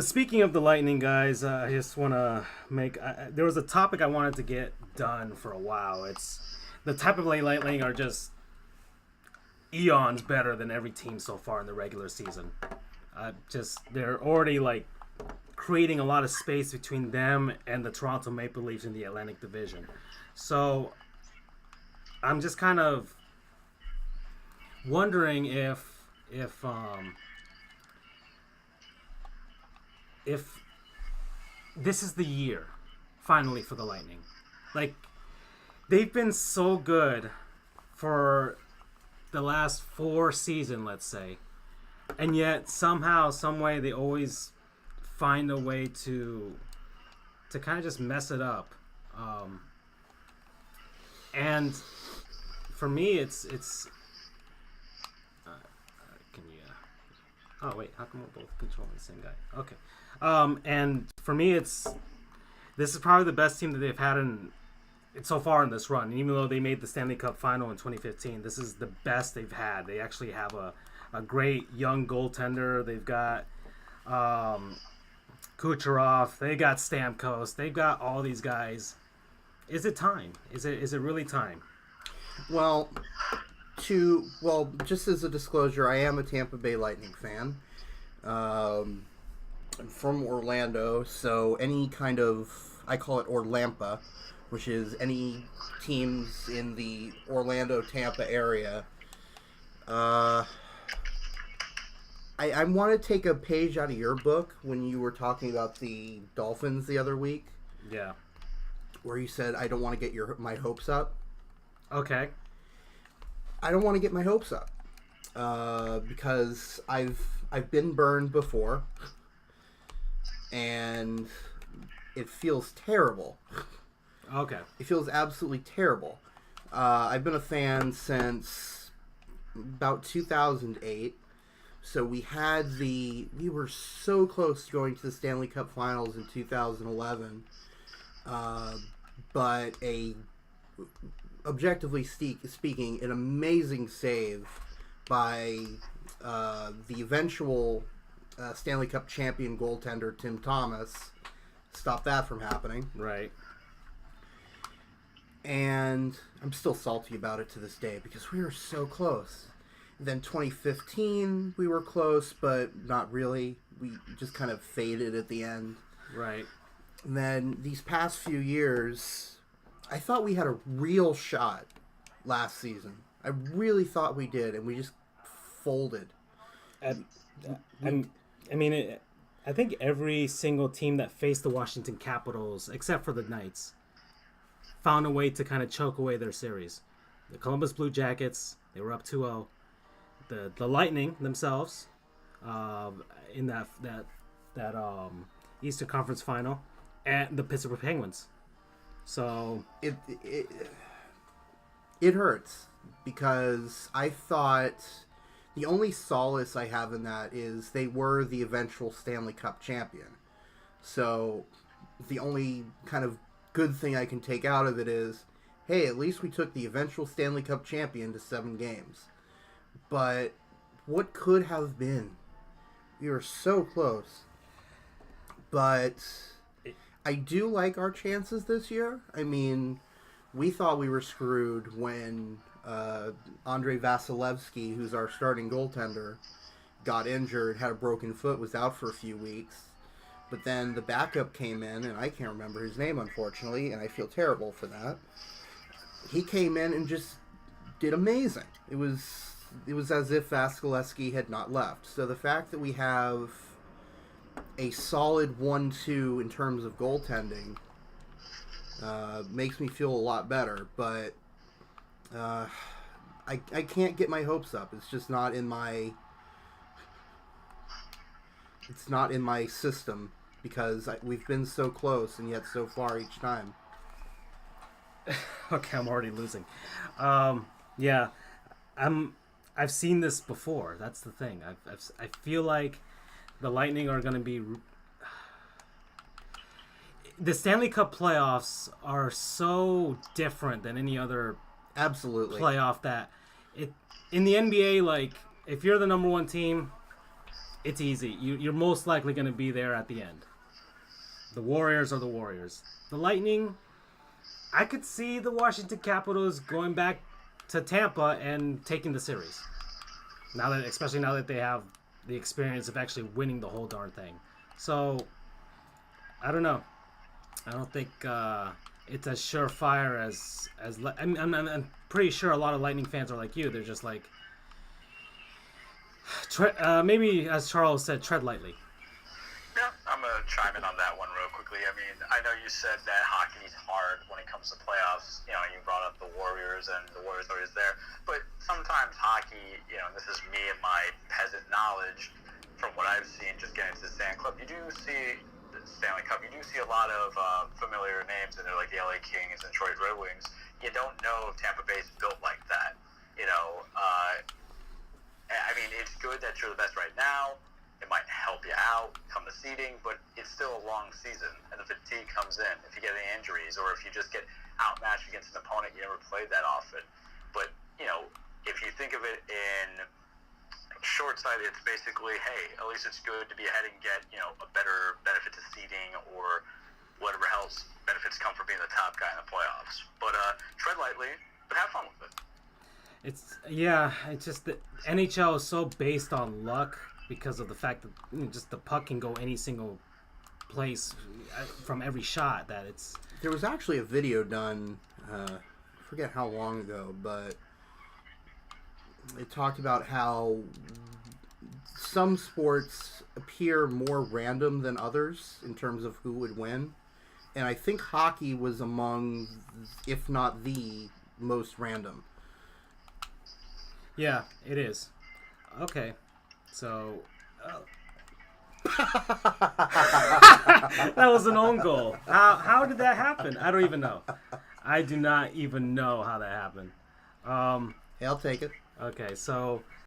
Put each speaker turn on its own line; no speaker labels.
Speaking of the Lightning, guys, I just want to make. There was a topic I wanted to get done for a while. It's the Tampa Bay Lightning are just eons better than every team so far in the regular season. They're already like creating a lot of space between them and the Toronto Maple Leafs in the Atlantic Division. So I'm just kind of wondering if this is the year finally for the Lightning. Like, they've been so good for the last 4 seasons, let's say, and yet somehow, some way, they always find a way to kind of just mess it up. And for me, it's can you? Oh wait, how come we're both controlling the same guy? Okay. And for me, this is probably the best team that they've had so far in this run. And even though they made the Stanley Cup final in 2015, this is the best they've had. They actually have a great young goaltender. They've got Kucherov. They got Stamkos. They've got all these guys. Is it time? Is it really time?
Well, just as a disclosure, I am a Tampa Bay Lightning fan. I'm from Orlando, so any kind of, I call it Orlampa, which is any teams in the Orlando-Tampa area. I want to take a page out of your book when you were talking about the Dolphins the other week.
Yeah.
Where you said, I don't want to get my hopes up.
Okay.
I don't want to get my hopes up. Because I've been burned before. And it feels terrible.
Okay.
It feels absolutely terrible. I've been a fan since about 2008. So we were so close to going to the Stanley Cup Finals in 2011. But objectively speaking, an amazing save by the eventual Stanley Cup champion goaltender Tim Thomas stopped that from happening.
Right.
And I'm still salty about it to this day because we were so close. Then 2015, we were close, but not really. We just kind of faded at the end.
Right.
And then these past few years, I thought we had a real shot last season. I really thought we did, and we just folded.
I think every single team that faced the Washington Capitals, except for the Knights, found a way to kind of choke away their series. The Columbus Blue Jackets, they were up 2-0. The Lightning themselves, in that Eastern Conference Final, and the Pittsburgh Penguins. So
it hurts because I thought the only solace I have in that is they were the eventual Stanley Cup champion. So the only kind of good thing I can take out of it is, hey, at least we took the eventual Stanley Cup champion to 7 games. But what could have been? We were so close. But I do like our chances this year. I mean, we thought we were screwed when Andrei Vasilevsky, who's our starting goaltender, got injured, had a broken foot, was out for a few weeks. But then the backup came in, and I can't remember his name, unfortunately, and I feel terrible for that. He came in and just did amazing. It was as if Vasilevsky had not left. So the fact that we have a solid 1-2 in terms of goaltending makes me feel a lot better. But I can't get my hopes up. It's just not in my... It's not in my system because we've been so close and yet so far each time.
Okay, I'm already losing. Yeah, I've seen this before. That's the thing. I feel like the Lightning are going to be... The Stanley Cup playoffs are so different than any other
absolutely
playoff that in the NBA, like, if you're the number one team, it's easy. You're most likely going to be there at the end. The Warriors are the Warriors. The Lightning, I could see the Washington Capitals going back to Tampa and taking the series. Especially now that they have the experience of actually winning the whole darn thing. So, I don't know. I don't think it's as surefire as I'm pretty sure a lot of Lightning fans are like you. They're just like, maybe as Charles said, tread lightly.
Yeah, I'm going to chime in on that one real quickly. I mean, I know you said that hockey's hard when it comes to playoffs. You know, you brought up the Warriors, and the Warriors are always there. But sometimes hockey, you know, and this is me and my peasant knowledge from what I've seen just getting to the Stanley Cup, you do see the Stanley Cup, you do see a lot of familiar names in there, like the LA Kings and Detroit Red Wings. You don't know if Tampa Bay's built like that. You know, I mean, it's good that you're the best right now. It might help you out come the seeding, but it's still a long season, and the fatigue comes in if you get any injuries or if you just get outmatched against an opponent you never played that often. But, you know, if you think of it in short-sighted, it's basically, hey, at least it's good to be ahead and get, you know, a better benefit to seeding or whatever else benefits come from being the top guy in the playoffs. But tread lightly, but have fun with it.
It's just the NHL is so based on luck because of the fact that just the puck can go any single place from every shot that it's...
There was actually a video done, I forget how long ago, but it talked about how some sports appear more random than others in terms of who would win. And I think hockey was among, if not the most random.
Yeah, it is. Okay. So, that was an own goal. How did that happen? I don't even know. I do not even know how that happened.
Hey, I'll take it.
Okay, so